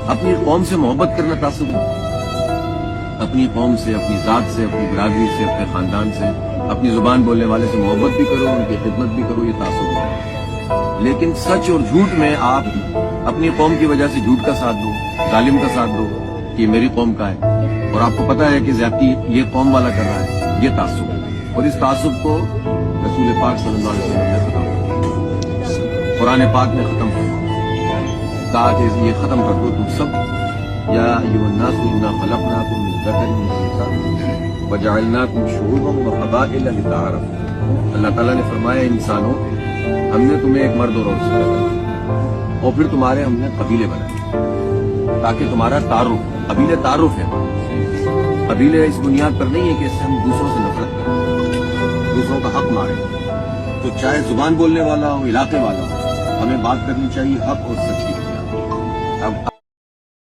اپنی قوم سے محبت کرنا تعصب ہے؟ اپنی قوم سے، اپنی ذات سے، اپنی برادری سے، اپنے خاندان سے، اپنی زبان بولنے والے سے محبت بھی کرو، ان کی خدمت بھی کرو، یہ تعصب ہے۔ لیکن سچ اور جھوٹ میں آپ اپنی قوم کی وجہ سے جھوٹ کا ساتھ دو، ظالم کا ساتھ دو کہ میری قوم کا ہے، اور آپ کو پتا ہے کہ زیادتی یہ قوم والا کر رہا ہے، یہ تعصب ہے۔ اور اس تعصب کو رسول پاک صلی اللہ علیہ وسلم نے ختم کیا، قرآن پاک نے ختم کیا، کہا کہ یہ ختم کر دو تم سب۔ یا ایھا الناس انا خلقناکم من ذکر وانثى وجعلناکم شعوبا وقبائل لتعارفوا۔ اللہ تعالیٰ نے فرمایا انسانوں، ہم نے تمہیں ایک مرد اور عورت سے پیدا کیا اور پھر تمہارے ہم نے قبیلے بنائے تاکہ تمہارا تعارف، قبیلے تعارف ہے، قبیلے اس بنیاد پر نہیں ہے کہ اس سے ہم دوسروں سے نفرت کریں، دوسروں کا حق ماریں۔ تو چاہے زبان بولنے والا ہو، علاقے والا ہو، ہمیں بات کرنی چاہیے حق اور سچ کی بنیاد۔ اب